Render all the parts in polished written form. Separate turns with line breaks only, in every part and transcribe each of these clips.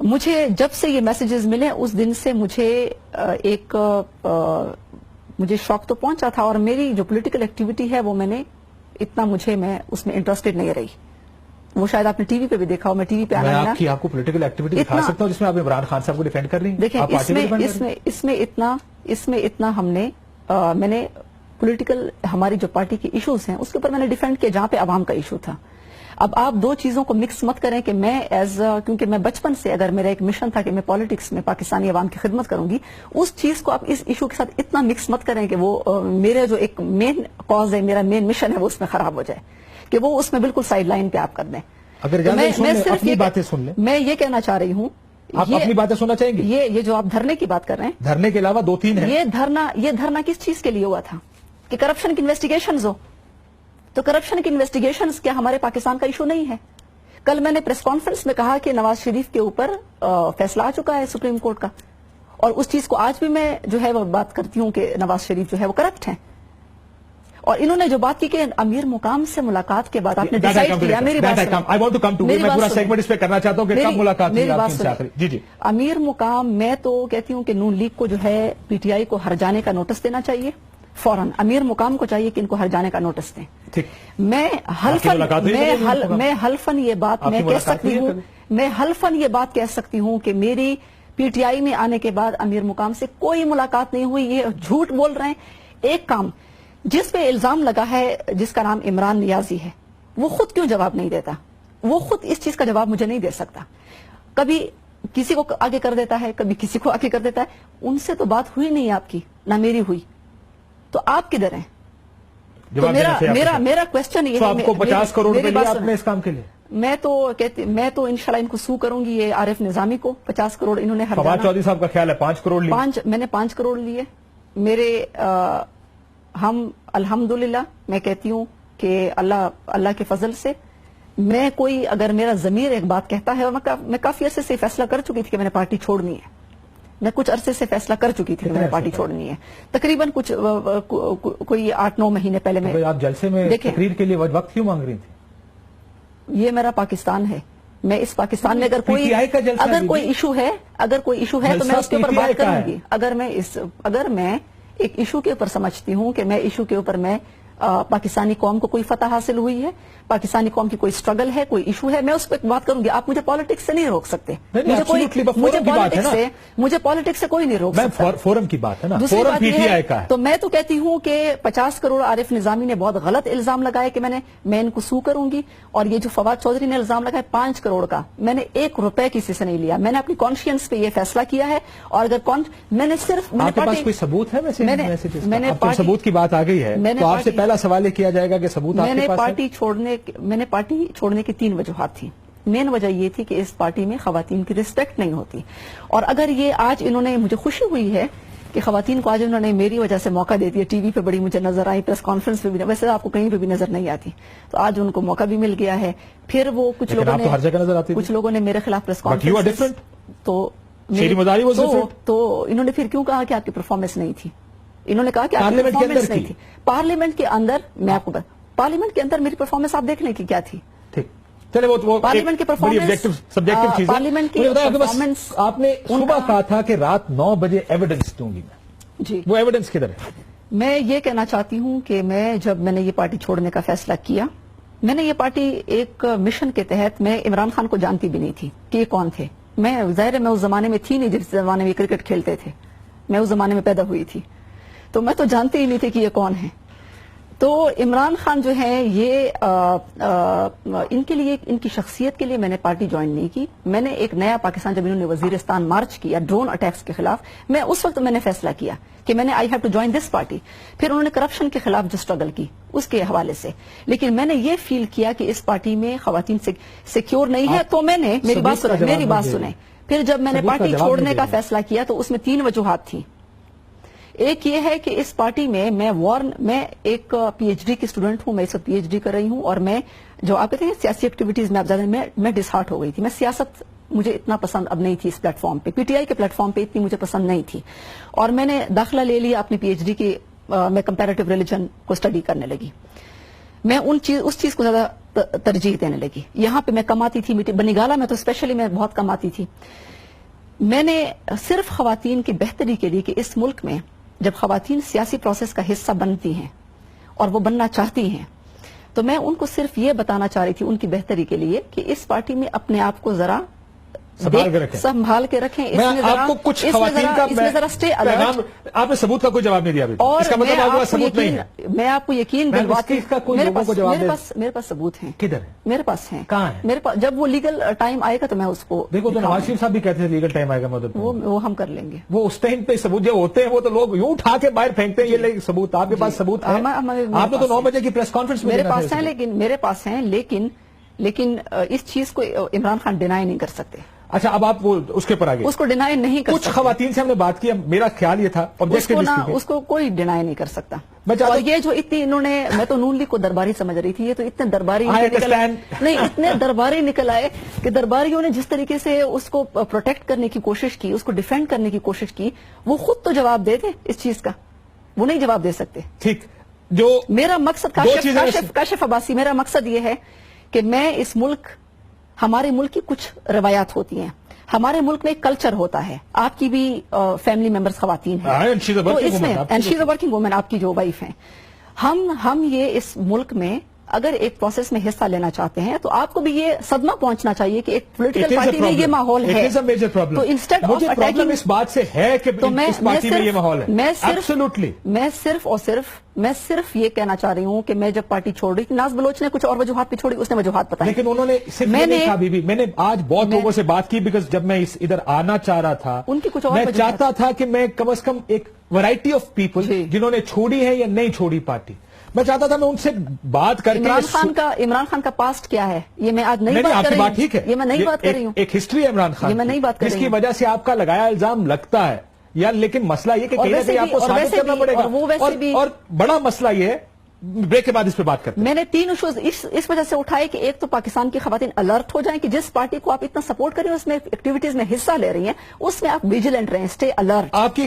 مجھے جب سے یہ میسیجز ملے اس دن سے مجھے ایک مجھے شوق تو پہنچا تھا، اور میری جو پولیٹیکل ایکٹیویٹی ہے وہ میں اس میں انٹرسٹڈ نہیں رہی. وہ شاید آپ نے ٹی وی پہ بھی دیکھا ہو، میں ٹی وی پہ
میں آپ کو پولیٹیکل ایکٹیویٹی دکھا سکتا ہوں جس میں آپ عمران خان صاحب کو ڈیفینڈ کر رہی ہیں.
دیکھیں اس میں اتنا میں نے پولیٹیکل ہماری جو پارٹی کے ایشوز ہیں اس کے اوپر میں نے ڈیفینڈ کیا جہاں پہ عوام کا ایشو تھا. اب آپ دو چیزوں کو مکس مت کریں کہ میں کیونکہ میں بچپن سے اگر میرا ایک مشن تھا کہ میں پالیٹکس میں پاکستانی عوام کی خدمت کروں گی، اس چیز کو آپ اس ایشو کے ساتھ اتنا مکس مت کریں کہ وہ میرے جو ایک مین کاز ہے، میرا مین مشن ہے، وہ اس میں خراب ہو جائے، کہ وہ اس میں بالکل سائڈ لائن پہ آپ کر دیں.
اپنی باتیں سن لیں.
میں یہ کہنا چاہ رہی ہوں،
آپ اپنی باتیں سننا چاہیں گے؟
یہ جو آپ دھرنے کی بات کر رہے ہیں،
دھرنے کے علاوہ 2-3 ہیں.
یہ دھرنا کس چیز کے لیے ہوا تھا؟ کہ کرپشن کی انویسٹیگیشنز ہو. تو کرپشن کی انویسٹیگیشنز کیا ہمارے پاکستان کا ایشو نہیں ہے؟ کل میں نے پریس کانفرنس میں کہا کہ نواز شریف کے اوپر فیصلہ آ چکا ہے سپریم کورٹ کا، اور اس چیز کو آج بھی میں جو ہے وہ بات کرتی ہوں کہ نواز شریف جو ہے وہ کرپٹ ہیں. اور انہوں نے جو بات کی کہ امیر مقام سے ملاقات کے بعد آپ نے ڈیسائیڈ کیا، میری بات
سنیں.
امیر مقام، میں تو کہتی ہوں کہ نون لیگ کو جو ہے پی ٹی آئی کو ہر جانے کا نوٹس دینا چاہیے فوراً. امیر مقام کو چاہیے کہ ان کو ہر جانے کا نوٹس دیں. میں حلفاً یہ بات میں کہہ سکتی ہوں، میں حلفاً یہ بات کہہ سکتی ہوں کہ میری پی ٹی آئی میں آنے کے بعد امیر مقام سے کوئی ملاقات نہیں ہوئی. یہ جھوٹ بول رہے ہیں. ایک کام جس پہ الزام لگا ہے، جس کا نام عمران نیازی ہے، وہ خود کیوں جواب نہیں دیتا؟ وہ خود اس چیز کا جواب مجھے نہیں دے سکتا. کبھی کسی کو آگے کر دیتا ہے، کبھی کسی کو آگے کر دیتا ہے. ان سے تو بات ہوئی نہیں آپ کی، نہ میری ہوئی. تو آپ کدھر ہیں؟ میرا کوشچن یہ ہے،
آپ کو 50 کروڑ روپے دیا آپ نے اس کام کے لیے؟
میں تو انشاءاللہ ان کو سو کروں گی. یہ عارف نظامی کو 50 کروڑ انہوں نے
فواد چودھری صاحب کا خیال ہے 5 کروڑ لیے.
میں نے 5 کروڑ لیے. میرے ہم الحمدللہ میں کہتی ہوں کہ اللہ کے فضل سے میں کوئی، اگر میرا ضمیر ایک بات کہتا ہے، میں کافی عرصے سے فیصلہ کر چکی تھی کہ میں نے پارٹی چھوڑنی ہے. میں کچھ عرصے سے فیصلہ کر چکی تھی کہ میں نے پارٹی چھوڑنی ہے. تقریباً کوئی 8-9 مہینے پہلے میں.
آپ جلسے میں تقریر کے لیے وقت کیوں مانگ رہی تھی؟
یہ میرا پاکستان ہے. میں اس پاکستان میں اگر کوئی ایشو ہے تو میں اس کے اوپر بات کروں گی. اگر میں ایک ایشو کے اوپر سمجھتی ہوں کہ میں ایشو کے اوپر میں پاکستانی قوم کو کوئی فتح حاصل ہوئی ہے، پاکستانی قوم کی کوئی سٹرگل ہے، کوئی ایشو ہے، میں اس پہ بات کروں گی. آپ مجھے پالیٹکس سے نہیں روک سکتے. مجھے پالیٹکس سے کوئی نہیں روک سکتا.
فورم کی بات ہے نا.
دوسری بات یہ ہے، تو میں تو کہتی ہوں کہ 50 کروڑ عارف نظامی نے بہت غلط الزام لگایا کہ میں ان کو سو کروں گی. اور یہ جو فواد چودھری نے الزام لگایا 5 کروڑ کا، میں نے 1 روپے کسی سے نہیں لیا. میں نے اپنی کانشینس پہ یہ فیصلہ کیا ہے. اور اگر میں نے صرف
کوئی ثبوت ہے؟ ثبوت کی بات آ گئی ہے تو آپ سے پہلا سوال یہ کیا جائے گا کہ ثبوت آپ کے پاس ہے؟
میں نے پارٹی چھوڑنے کی 3 وجوہات تھیں. مین وجہ یہ تھی کہ اس پارٹی میں خواتین کی رسپیکٹ نہیں ہوتی. اور اگر یہ آج انہوں نے، مجھے خوشی ہوئی ہے کہ خواتین کو آج انہوں نے میری وجہ سے موقع دے دیا. ٹی وی پہ بڑی مجھے نظر آئی، پریس کانفرنس پہ بھی، ویسے آپ کو کہیں پہ بھی نظر نہیں آتی. تو آج ان کو موقع بھی مل گیا ہے. پھر وہ کچھ لوگوں نے میرے خلاف پریس کانفرنس تو انہوں نے پھر کیوں کہا کہ آپ کی پرفارمنس نہیں تھی؟ انہوں نے کہا کہ آپ کی پرفارمنس نہیں تھی. پارلیمنٹ کے اندر میں آپ کو پارلیمنٹ کے اندر میری پرفارمنس آپ دیکھ لیں کہ کیا تھی.
چلے وہ
پارلیمنٹ کی پرفارمنس،
سبجیکٹو چیز ہے.
پارلیمنٹ کی پرفارمنس
آپ نے صبح کہا تھا کہ رات 9 بجے ایویڈنس دوں گی میں.
جی،
وہ ایویڈنس کدھر ہے؟
میں یہ کہنا چاہتی ہوں کہ جب میں نے یہ پارٹی چھوڑنے کا فیصلہ کیا، میں نے یہ پارٹی ایک مشن کے تحت، میں عمران خان کو جانتی بھی نہیں تھی کہ یہ کون تھے. میں ظاہر ہے میں اس زمانے میں تھی نہیں جس زمانے میں کرکٹ کھیلتے تھے. میں اس زمانے میں پیدا ہوئی تھی، تو میں تو جانتی ہی نہیں تھی کہ یہ کون ہے. تو عمران خان جو ہے، یہ ان کے لیے، ان کی شخصیت کے لیے میں نے پارٹی جوائن نہیں کی. میں نے ایک نیا پاکستان، جب انہوں نے وزیرستان مارچ کیا ڈرون اٹیکس کے خلاف، میں اس وقت میں نے فیصلہ کیا کہ میں نے I have to join this party. پھر انہوں نے کرپشن کے خلاف جو اسٹرگل کی اس کے حوالے سے، لیکن میں نے یہ فیل کیا کہ اس پارٹی میں خواتین سیکیور نہیں ہے. تو میں نے میری بات سنیں. پھر جب میں نے پارٹی چھوڑنے کا فیصلہ کیا تو اس میں 3 وجوہات تھیں. ایک یہ ہے کہ اس پارٹی میں میں ایک پی ایچ ڈی کی اسٹوڈنٹ ہوں. میں اس وقت پی ایچ ڈی کر رہی ہوں، اور میں جو آپ کہتے ہیں سیاسی ایکٹیویٹیز میں آپ زیادہ میں ڈسہارٹ ہو گئی تھی. میں سیاست مجھے اتنا پسند اب نہیں تھی اس پلیٹ فارم پہ، پی ٹی آئی کے پلیٹ فارم پہ اتنی مجھے پسند نہیں تھی. اور میں نے داخلہ لے لیا اپنی پی ایچ ڈی کی، میں کمپیریٹو ریلیجن کو اسٹڈی کرنے لگی. میں اس چیز کو زیادہ ترجیح دینے لگی. یہاں پہ میں کم آتی تھی, بنیگالہ میں تو اسپیشلی میں بہت کم آتی تھی. میں نے صرف خواتین کی بہتری کے لیے کہ اس ملک میں جب خواتین سیاسی پروسیس کا حصہ بنتی ہیں اور وہ بننا چاہتی ہیں تو میں ان کو صرف یہ بتانا چاہ رہی تھی ان کی بہتری کے لیے کہ اس پارٹی میں اپنے آپ کو ذرا سنبھال کے رکھیں.
میں آپ کو کچھ خواتین کا پیغام, آپ نے ثبوت کا کوئی جواب نہیں دیا ابھی.
اور
اس کا مطلب آپ کو ثبوت نہیں ہے.
میں آپ کو یقین دلواتی ہوں, میرے پاس ثبوت ہیں.
کدھر ہے؟
میرے پاس ہیں.
کہاں ہے؟
میرے پاس جب وہ لیگل ٹائم آئے گا تو میں اس کو
دیکھو, تو نواز شریف صاحب بھی کہتے ہیں لیگل ٹائم آئے گا, مدد
وہ ہم کر لیں گے.
وہ اس ٹائم پہ ثبوت جو ہوتے ہیں وہ تو لوگ یوں اٹھا کے باہر پھینکتے ہیں. یہ ثبوت آپ کے پاس ثبوت ہے؟ آپ نے تو 9 بجے کی پریس کانفرنس
میرے پاس ہیں, لیکن اس چیز کو عمران خان ڈینائی نہیں کر سکتے.
اچھا, اب آپ وہ اس کے پر آگے
اس کو ڈینائی نہیں کر
کچھ خواتین سے ہم نے بات کی. میرا خیال یہ تھا
اس کو کوئی ڈینائی نہیں کر سکتا. اور یہ جو اتنی انہوں نے, میں تو نون لیگ کو درباری سمجھ رہی تھی, یہ تو اتنے درباری اتنے درباری نکل آئے کہ درباریوں نے جس طریقے سے اس کو پروٹیکٹ کرنے کی کوشش کی, اس کو ڈیفینڈ کرنے کی کوشش کی, وہ خود تو جواب دے دیں اس چیز کا. وہ نہیں جواب دے سکتے.
ٹھیک, جو
میرا مقصد کاشف عباسی, میرا مقصد یہ ہے کہ میں اس ملک, ہمارے ملک کی کچھ روایات ہوتی ہیں, ہمارے ملک میں ایک کلچر ہوتا ہے. آپ کی بھی فیملی ممبرز خواتین ہیں, تو اس میں and she is a working woman, آپ کی جو وائف ہیں. ہم یہ اس ملک میں اگر ایک پروسیس میں حصہ لینا چاہتے ہیں تو آپ کو بھی یہ صدمہ پہنچنا چاہیے کہ ایک پولیٹیکل پارٹی میں یہ ماحول ہے. تو انسٹیڈ آف اٹیکنگ
اس بات سے ہے کہ اس پارٹی میں یہ ماحول ہے.
میں صرف یہ کہنا چاہ رہی ہوں کہ میں جب پارٹی چھوڑ رہی تھی, ناز بلوچ نے کچھ اور وجوہات پہ چھوڑی, اس نے وجوہات بتائی,
لیکن انہوں نے میں نے آج بہت لوگوں سے بات کی, بیکاز جب میں ادھر آنا چاہ رہا تھا
ان کی کچھ اور
میں چاہتا تھا کہ میں کم از کم ایک ورائٹی آف پیپل جنہوں نے چھوڑی ہے یا نہیں چھوڑی پارٹی, میں چاہتا تھا میں ان سے بات کر کے.
عمران خان کا پاسٹ کیا ہے یہ میں آج نہیں بات کر رہی ہوں.
ٹھیک ہے,
یہ میں نہیں بات کر رہی ہوں.
ایک ہسٹری ہے عمران خان,
میں نہیں بات کر رہی ہوں,
جس کی وجہ سے آپ کا لگایا الزام لگتا ہے یا, لیکن مسئلہ یہ کہ کہیں نہ کہیں آپ کو ثابت کرنا پڑے گا. اور بڑا مسئلہ یہ ہے, بریک کے بعد اس پہ بات کرتے ہیں.
میں نے 3 ایشوز اس وجہ سے اٹھائے کہ ایک تو پاکستان کی خواتین الرٹ ہو جائیں کہ جس پارٹی کو آپ اتنا سپورٹ کریں, اس میں ایکٹیویٹیز میں حصہ لے رہی ہیں, اس میں آپ ویجیلنٹ رہیں, اسٹے الرٹ.
آپ کی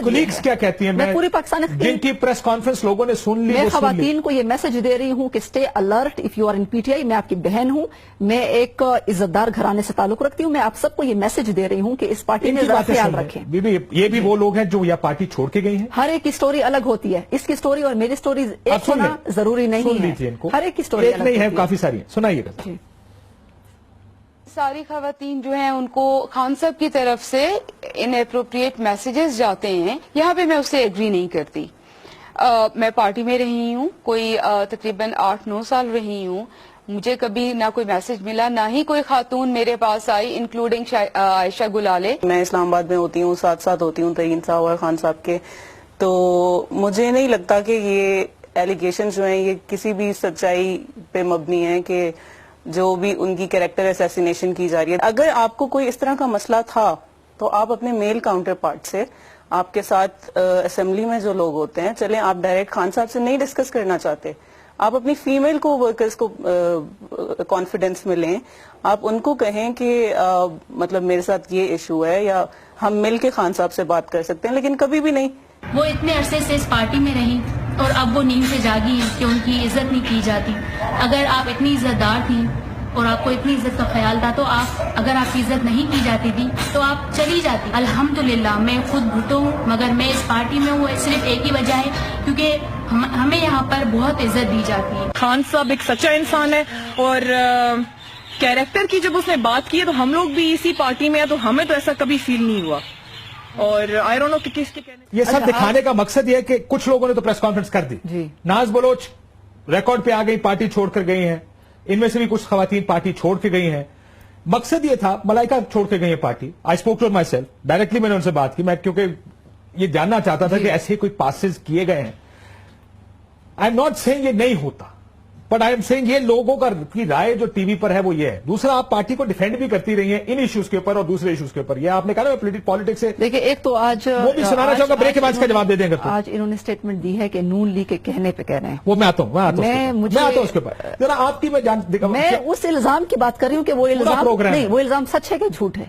کولیگز کیا کہتی ہیں؟
میں پوری پاکستان
جن کی پریس کانفرنس لوگوں نے سن لی,
میں خواتین کو یہ میسج دے رہی ہوں کہ stay alert if you are in P T I. میں آپ کی بہن ہوں, میں ایک عزت دار گھرانے سے تعلق رکھتی ہوں, میں آپ سب کو یہ میسج دے رہی ہوں کہ اس پارٹی میں ذرا خیال رکھیں. یہ
بھی وہ لوگ ہیں جو یہ پارٹی چھوڑ کے گئی ہیں.
ہر ایک کی سٹوری الگ ہوتی ہے, اس کی سٹوری اور میری سٹوری ایک ہونا ضروری نہیں ہے. ہر ایک کی سٹوری
الگ نہیں ہے, کافی ساری. سنائیے گا.
ساری خواتین جو ہیں ان کو خان صاحب کی طرف سے ان اپروپریٹ میسیجز جاتے ہیں, یہاں پہ میں اس سے ایگری نہیں کرتی. میں پارٹی میں رہی ہوں, کوئی تقریباً 8-9 سال رہی ہوں, مجھے کبھی نہ کوئی میسج ملا, نہ ہی کوئی خاتون میرے پاس آئی, انکلوڈنگ عائشہ گلالے.
میں اسلام آباد میں ہوتی ہوں, ساتھ ہوتی ہوں ترین صاحب اور خان صاحب کے, تو مجھے نہیں لگتا کہ یہ ایلیگیشن جو ہیں یہ کسی بھی سچائی پہ مبنی ہے کہ جو بھی ان کی کیریکٹر اسیسینیشن کی جا رہی ہے. اگر آپ کو کوئی اس طرح کا مسئلہ تھا تو آپ اپنے میل کاؤنٹر پارٹ سے, آپ کے ساتھ اسمبلی میں جو لوگ ہوتے ہیں, چلیں آپ ڈائریکٹ خان صاحب سے نہیں ڈسکس کرنا چاہتے, آپ اپنی فیمیل کو ورکرز کو کانفیڈنس میں لیں, آپ ان کو کہیں کہ مطلب میرے ساتھ یہ ایشو ہے, یا ہم مل کے خان صاحب سے بات کر سکتے ہیں. لیکن کبھی بھی نہیں.
وہ اتنے عرصے سے اس پارٹی میں رہیں اور اب وہ نیند سے جاگی ہیں کہ ان کی عزت نہیں کی جاتی. اگر آپ اتنی عزت دار تھیں اور آپ کو اتنی عزت کا خیال تھا تو اگر آپ کی عزت نہیں کی جاتی تھی تو آپ چلی جاتی. الحمدللہ میں خود بھٹو ہوں, مگر میں اس پارٹی میں ہوں صرف ایک ہی وجہ ہے کیونکہ ہمیں یہاں پر بہت عزت دی جاتی ہے.
خان صاحب ایک سچا انسان ہے, اور کیریکٹر کی جب اس نے بات کی ہے تو ہم لوگ بھی اسی پارٹی میں ہیں, تو ہمیں تو ایسا کبھی فیل نہیں ہوا. اور آئی ڈونٹ نو کہ کس کے کہنے.
یہ سب دکھانے کا مقصد یہ ہے کہ کچھ لوگوں نے تو پریس کانفرنس کر دی. ناز بلوچ ریکارڈ پہ آ گئی, پارٹی چھوڑ کر گئی ہیں, ان میں سے بھی کچھ خواتین پارٹی چھوڑ کے گئی ہیں. مقصد یہ تھا, ملائکہ چھوڑ کے گئی ہیں party. I spoke to myself directly, میں نے ان سے بات کی, میں کیونکہ یہ جاننا چاہتا تھا کہ ایسے کوئی پاسز کیے گئے ہیں. آئی ایم ناٹ سیئنگ یہ نہیں ہوتا, بٹ آئی ایم سیئنگ یہ لوگوں کی رائے جو ٹی وی پر ہے وہ یہ ہے. دوسرا, آپ پارٹی کو ڈیفینڈ بھی کرتی رہی ہیں ان ایشوز کے اوپر اور دوسرے ایشوز کے اوپر. یہ آپ نے کہا نا پالیٹکس سے.
دیکھیں, ایک تو آج
وہ بھی سنانا چاہوں گا, بریک کے بعد اس کا جواب دے دیں گے.
آج انہوں نے اسٹیٹمنٹ دی ہے کہ نون لیگ کے کہنے پہ کہہ رہے ہیں.
وہ میں آتا ہوں اس کے اوپر. ذرا آپ کی میں اس الزام کی بات کر رہی ہوں کہ وہ الزام نہیں, وہ الزام سچ ہے کہ جھوٹ ہے.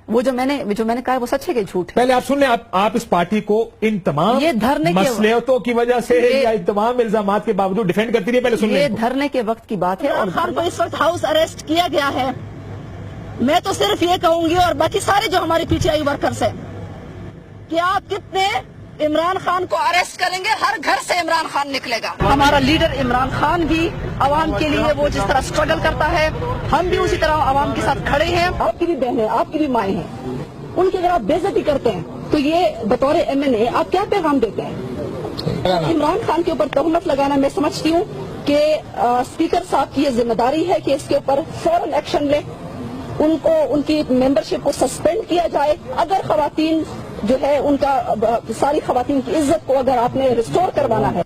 وہ جو میں نے کہا وہ سچ ہے کہ جھوٹ ہے؟
پہلے آپ سن لیں, آپ اس پارٹی کو ان تمام
یہ دھرنے کے
مصلحتوں کی وجہ سے یا ان تمام الزامات کے باوجود ڈیفینڈ کرتی رہی, پہلے سن لیں.
یہ دھرنے کے وقت کی بات ہے. اور
عمران خان کو اس وقت ہاؤس اریسٹ کیا گیا ہے. میں تو صرف یہ کہوں گی اور باقی سارے جو ہمارے پی ٹی آئی ورکرز ہیں کہ آپ کتنے عمران خان کو اریسٹ کریں گے, ہر گھر سے عمران خان نکلے گا. ہمارا لیڈر عمران خان بھی عوام کے لیے وہ جس طرح اسٹرگل کرتا ہے, ہم بھی اسی طرح عوام کے ساتھ کھڑے ہیں. آپ کی بھی بہنیں, آپ کی بھی مائیں ہیں, ان کی اگر آپ بے عزتی کرتے ہیں تو یہ بطور ایم این اے آپ کیا پیغام دیتے ہیں؟ عمران خان کے اوپر تہمت لگانا میں سمجھتی ہوں کہ اسپیکر صاحب کی یہ ذمہ داری ہے کہ اس کے اوپر فوراً ایکشن لے, ان کی ممبرشپ کو سسپینڈ کیا جائے. اگر خواتین جو ہے ان کا ساری خواتین کی عزت کو اگر آپ نے ریسٹور کروانا ہے.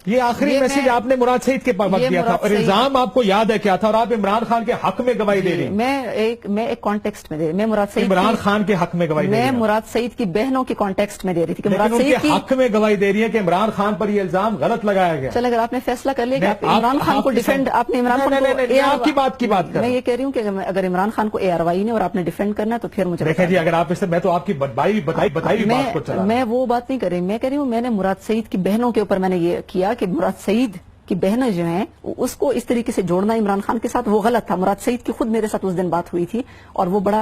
یہ آخری میسج آپ نے مراد سعید کے وقت دیا تھا, اور الزام آپ کو یاد ہے کیا تھا, اور آپ عمران خان کے حق میں گواہی دے رہی ہیں.
میں ایک کانٹیکسٹ میں دے رہی, میں مراد سعید
عمران خان کے حق میں گواہی دے رہی ہیں.
میں مراد سعید کی بہنوں کے کانٹیکسٹ میں دے رہی تھی کہ
لیکن
مراد
ان
سعید
کے حق میں گواہی دے رہی ہے کہ عمران خان پر یہ الزام غلط لگایا گیا.
چل, اگر آپ نے فیصلہ کر لیا کہ عمران خان کو ڈیفینڈ, آپ نے عمران خان کو,
آپ کی بات کی بات کر,
میں یہ کہہ رہی ہوں کہ اگر عمران خان کو ARY نے اور آپ نے ڈیفینڈ کرنا ہے تو پھر مجھے
دیکھیں جی, اگر آپ اس سے, میں تو آپ کی بتائی بات کو چلا,
میں وہ بات نہیں کر رہی. میں کہہ رہی ہوں میں نے مراد سعید کی بہنوں کے اوپر میں نے یہ کیا کہ مراد سعید کی بہنیں جو ہیں اس کو اس طریقے سے جوڑنا عمران خان کے ساتھ وہ غلط تھا. مراد سعید کی خود میرے ساتھ اس دن بات ہوئی تھی اور وہ بڑا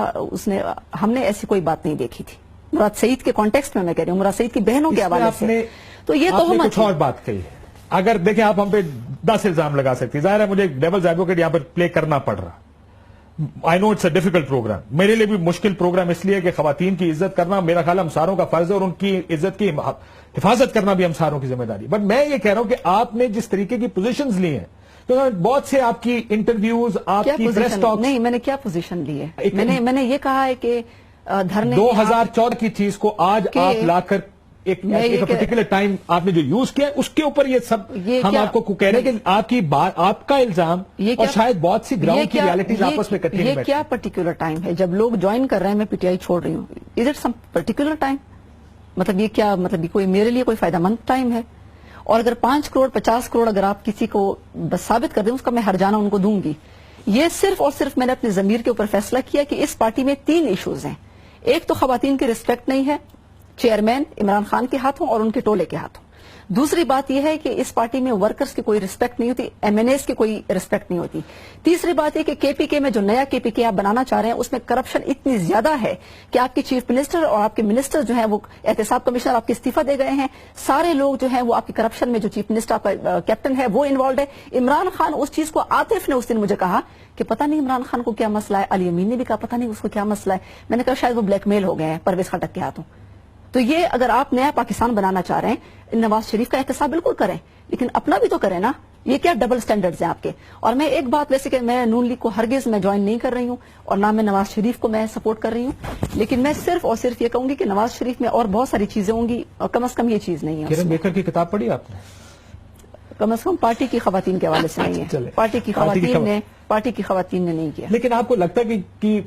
ہم نے ایسی کوئی بات نہیں دیکھی تھی. مراد سعید کے کانٹیکسٹ میں کہہ رہی ہوں, مراد سعید کی بہنوں کے حوالے سے. تو یہ تو
کچھ اور بات کہی ہے. اگر دیکھیں آپ ہم پہ 10 الزام لگا سکتی, ظاہر ہے مجھے ڈیولز ایڈوکیٹ یہاں پر پلے کرنا پڑ رہا. آئی نو اٹس اے ڈیفیکلٹ پروگرام, میرے لیے بھی مشکل پروگرام اس لیے کہ خواتین کی عزت کرنا میرا خیال ہم ساروں کا فرض ہے, اور ان کی عزت کی حفاظت کرنا بھی ہم ساروں کی ذمہ داری. بٹ میں یہ کہہ رہا ہوں کہ آپ نے جس طریقے کی پوزیشنز لی ہیں, تو بہت سے آپ کی انٹرویوز, آپ کی پریس ٹاک,
نہیں میں نے کیا پوزیشن لی ہے, میں نے یہ کہا ہے کہ دھرنے
2014 کی چیز کو آج آپ لا کر ایک پرٹیکولر ٹائم آپ نے جو یوز کیا اس کے اوپر یہ سب ہم آپ کو کہہ رہے ہیں کہ آپ کی بات, آپ کا الزام اور شاید بہت سی گراؤنڈ کی ریالٹیز آپس میں کٹی ہیں.
یہ کیا پرٹیکولر ٹائم ہے جب لوگ جوائن کر رہے ہیں, میں پی ٹی آئی چھوڑ رہی ہوں, is it some particular time? مطلب یہ کیا, مطلب یہ کوئی میرے لیے کوئی فائدہ مند ٹائم ہے؟ اور اگر 5 کروڑ 50 کروڑ اگر آپ کسی کو بس ثابت کر دیں, اس کا میں ہر جانا ان کو دوں گی. یہ صرف اور صرف میں نے اپنے ضمیر کے اوپر فیصلہ کیا کہ اس پارٹی میں 3 ایشوز ہیں. ایک تو خواتین کی رسپیکٹ نہیں ہے چیئرمین عمران خان کے ہاتھوں اور ان کے ٹولے کے ہاتھوں. دوسری بات یہ ہے کہ اس پارٹی میں ورکرز کی کوئی رسپیکٹ نہیں ہوتی, ایم این ایز کی کوئی رسپیکٹ نہیں ہوتی. تیسری بات یہ کہ کے پی کے میں جو نیا کے پی کے آپ بنانا چاہ رہے ہیں اس میں کرپشن اتنی زیادہ ہے کہ آپ کے چیف منسٹر اور آپ کے منسٹر جو ہیں وہ احتساب کمشنر آپ کے استعفیٰ دے گئے ہیں. سارے لوگ جو ہیں وہ آپ کی کرپشن میں, جو چیف منسٹر آپ کا کیپٹن ہے وہ انوالوڈ ہے. عمران خان اس چیز کو, عاطف نے اس دن مجھے کہا کہ پتہ نہیں عمران خان کو کیا مسئلہ ہے, علی امین نے بھی کہا پتہ نہیں اس کو کیا مسئلہ ہے. میں نے کہا شاید وہ بلیک میل ہو گئے ہیں پرویز خٹک کے ہاتھوں. تو یہ اگر آپ نیا پاکستان بنانا چاہ رہے ہیں, نواز شریف کا احتساب بالکل کریں, لیکن اپنا بھی تو کریں نا. یہ کیا ڈبل سٹینڈرڈز ہیں آپ کے؟ اور میں ایک بات, ویسے کہ میں نون لیگ کو ہرگز میں جوائن نہیں کر رہی ہوں اور نہ میں نواز شریف کو میں سپورٹ کر رہی ہوں, لیکن میں صرف اور صرف یہ کہوں گی کہ نواز شریف میں اور بہت ساری چیزیں ہوں گی اور کم از کم یہ چیز نہیں ہے.
کرن بیکر کی کتاب پڑھی آپ نے؟
کم از کم پارٹی کی خواتین کے حوالے سے نہیں ہے. پارٹی کی خواتین نے نہیں کیا.
لیکن آپ کو لگتا ہے کہ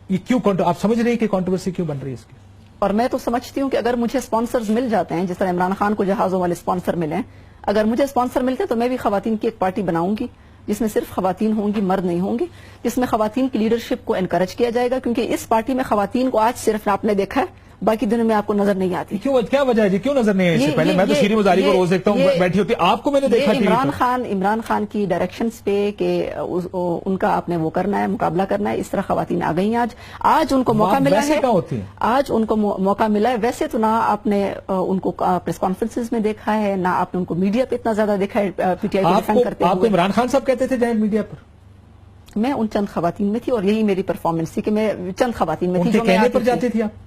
یہ کیوں, آپ سمجھ رہے ہیں کہ کنٹروورسی کیوں بن رہی ہے اس کی؟
اور میں تو سمجھتی ہوں کہ اگر مجھے اسپانسرز مل جاتے ہیں, جس طرح عمران خان کو جہازوں والے اسپانسر ملے, اگر مجھے اسپانسر ملتے تو میں بھی خواتین کی ایک پارٹی بناؤں گی جس میں صرف خواتین ہوں گی, مرد نہیں ہوں گی, جس میں خواتین کی لیڈرشپ کو انکریج کیا جائے گا. کیونکہ اس پارٹی میں خواتین کو آج صرف آپ نے دیکھا ہے, باقی دنوں میں آپ کو نظر نہیں آتی.
کیا وجہ ہے جی, کیوں نظر نہیں ہے؟ پہلے میں تو شیریں مزاری کو روز دیکھتا ہوں بیٹھی ہوتی, آپ کو میں نے دیکھا
عمران خان کی ڈائریکشنز پہ کہ ان کا آپ نے وہ کرنا ہے, مقابلہ کرنا ہے. اس طرح خواتین آ گئی ہیں آج ان کو موقع ملا ہے. آج ان کو موقع ملا ہے. ویسے تو نہ آپ نے ان کو پریس کانفرنسز میں دیکھا ہے, نہ آپ نے ان کو میڈیا پہ اتنا زیادہ دیکھا ہے پی ٹی آئی کو ڈیفینڈ کرتے ہوئے.
آپ کو عمران خان صاحب کہتے تھے جائیں میڈیا پر؟
میں ان چند خواتین میں تھی اور یہی میری پرفارمنس تھی کہ میں چند خواتین میں تھی
جو کہنے پر جاتی تھی. آپ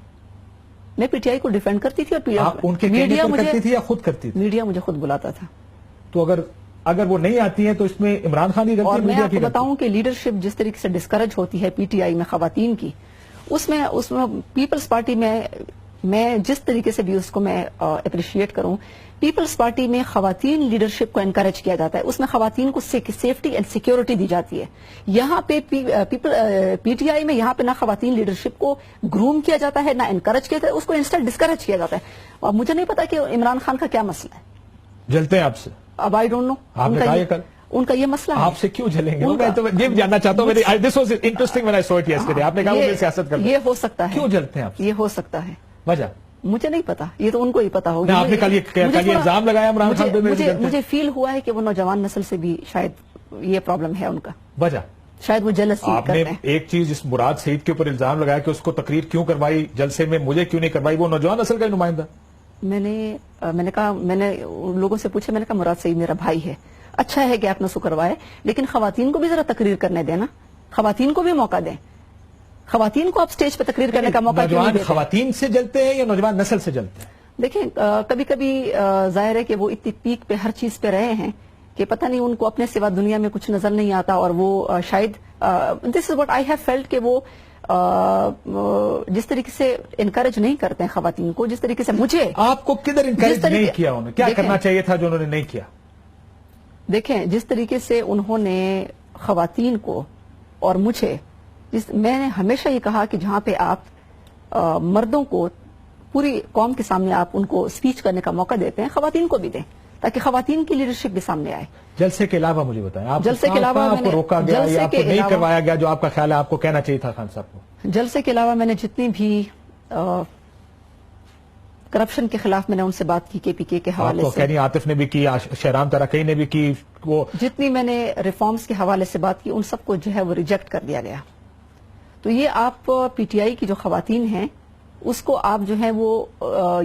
میں پی ٹی آئی کو ڈیفینڈ کرتی تھی اور
ان کے میڈیا کرتی تھی یا خود کرتی تھی؟
میڈیا مجھے خود بلاتا تھا.
تو اگر وہ نہیں آتی ہیں تو اس میں عمران خان کی غلطی؟
اور میں آپ کو بتاؤں کہ لیڈرشپ جس طریقے سے ڈسکریج ہوتی ہے پی ٹی آئی میں خواتین کی, اس میں پیپلز پارٹی میں جس طریقے سے بھی اس کو میں اپریشیٹ کروں, پیپلز پارٹی میں خواتین لیڈرشپ کو انکریج کیا جاتا ہے. اس میں خواتین کو سیفٹی اینڈ سیکیورٹی دی جاتی ہے. یہاں پہ پی ٹی آئی میں یہاں پہ نہ خواتین لیڈرشپ کو گروم کیا جاتا ہے, نہ انکریج کیا جاتا ہے, اس کو انسٹنٹ ڈسکریج کیا جاتا ہے. مجھے نہیں پتا کہ عمران خان کا کیا مسئلہ ہے.
جلتے ہیں آپ سے؟
اب آئی ڈونٹ نو.
آپ نے کہا یہ کل
ان کا یہ مسئلہ ہے.
آپ سے کیوں جلیں گے؟ میں تو یہ جاننا چاہتا ہوں. This was interesting when I saw it yesterday. آپ نے کہا مجھے سیاست کرنا.
یہ ہو سکتا ہے.
کیوں جلتے ہیں آپ؟
یہ ہو سکتا ہے.
وجہ
مجھے نہیں پتا, یہ تو ان کو ہی پتا ہوگا.
آپ نے کل یہ الزام لگایا عمران خان پہ.
مجھے فیل ہوا ہے کہ وہ نوجوان نسل سے بھی شاید یہ پرابلم ہے ان کا.
وجہ
شاید وہ جلسی
آپ نے ایک چیز اس مراد سعید کے اوپر الزام لگایا کہ اس کو تقریر کیوں کروائی جلسے میں, مجھے کیوں نہیں کروائی. وہ نوجوان نسل کا نمائندہ. میں
نے لوگوں سے پوچھا, میں نے کہا مراد سعید میرا بھائی ہے, اچھا ہے کہ آپ نے اس کو کروائے, لیکن خواتین کو بھی ذرا تقریر کرنے دیں نا, خواتین کو بھی موقع دیں. خواتین کو آپ سٹیج پہ تقریر کرنے کا موقع کیوں نہیں دیتے؟
خواتین سے جلتے ہیں یا نوجوان نسل سے جلتے ہیں؟
دیکھیں کبھی کبھی ظاہر ہے کہ وہ اتنی پیک پہ ہر چیز پہ رہے ہیں کہ پتہ نہیں ان کو اپنے سوا دنیا میں کچھ نظر نہیں آتا, اور وہ شاید this is what I have felt کہ وہ جس طریقے سے انکریج نہیں کرتے ہیں خواتین کو, جس طریقے سے مجھے.
آپ کو کدھر انکریج نہیں کیا انہوں نے؟ کیا کرنا چاہیے تھا جو انہوں نے نہیں کیا؟
دیکھیں جس طریقے سے انہوں نے خواتین کو اور مجھے, میں نے ہمیشہ یہ کہا کہ جہاں پہ آپ مردوں کو پوری قوم کے سامنے آپ ان کو سپیچ کرنے کا موقع دیتے ہیں, خواتین کو بھی دیں تاکہ خواتین کی لیڈرشپ بھی سامنے آئے.
جلسے کے علاوہ مجھے بتائیں, آپ
جلسے کے علاوہ
آپ کو روکا گیا یا آپ کو نہیں کروایا گیا جو آپ کا خیال ہے آپ کو کہنا چاہیے تھا خان صاحب کو؟
جلسے کے علاوہ میں نے جتنی بھی کرپشن کے خلاف میں نے ان سے بات کی کے پی کے حوالے سے,
کہنی عاطف نے بھی کی, شہرام ترقی نے بھی کی, وہ
جتنی میں نے ریفارمز کے حوالے سے بات کی ان سب کو جو ہے وہ ریجیکٹ کر دیا گیا. تو یہ آپ پی ٹی آئی کی جو خواتین ہیں اس کو آپ جو ہے وہ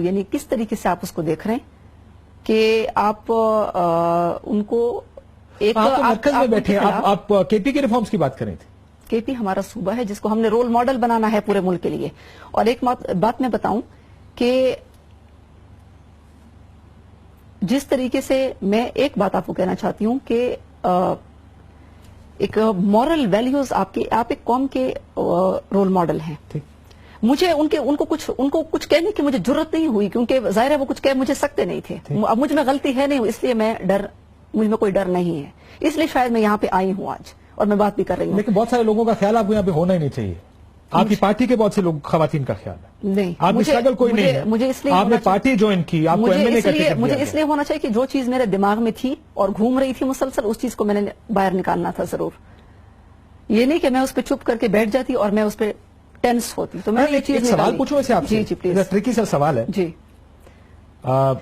یعنی کس طریقے سے آپ اس کو دیکھ رہے ہیں کہ آپ ان کو ایک
مرکز میں بیٹھے ہیں, آپ کے پی کے ریفارمز کی بات کر رہے تھے.
کے پی ہمارا صوبہ ہے جس کو ہم نے رول ماڈل بنانا ہے پورے ملک کے لیے. اور ایک بات میں بتاؤں کہ جس طریقے سے میں ایک بات آپ کو کہنا چاہتی ہوں کہ ایک مورل ویلیوز آپ ایک قوم کے رول ماڈل ہیں. مجھے ان کو کچھ کہنے کی مجھے ضرورت نہیں ہوئی کیونکہ ظاہر ہے وہ کچھ کہہ مجھے سکتے نہیں تھے. اب مجھ میں غلطی ہے نہیں, اس لیے مجھ میں کوئی ڈر نہیں ہے, اس لیے شاید میں یہاں پہ آئی ہوں آج اور میں بات بھی کر رہی ہوں.
لیکن بہت سارے لوگوں کا خیال آپ کو یہاں پہ ہونا ہی نہیں چاہیے. آپ کی پارٹی کے بہت سے لوگ خواتین کا خیال ہے
نہیں,
آپ کی اسٹرگل کوئی نہیں ہے.
مجھے اس لیے
آپ نے پارٹی جوائن کی, آپ کو ایم این اے کا ٹکٹ دیا گیا.
مجھے اس لیے ہونا چاہیے کہ جو چیز میرے دماغ میں تھی اور گھوم رہی تھی مسلسل, اس چیز کو میں نے باہر نکالنا تھا ضرور. یہ نہیں کہ میں اس پہ چپ کر کے بیٹھ جاتی اور میں اس پہ ٹینس ہوتی. تو میں یہ چیز
سوال پوچھوں ویسے آپ سے, ٹرکی سا سوال ہے.
جی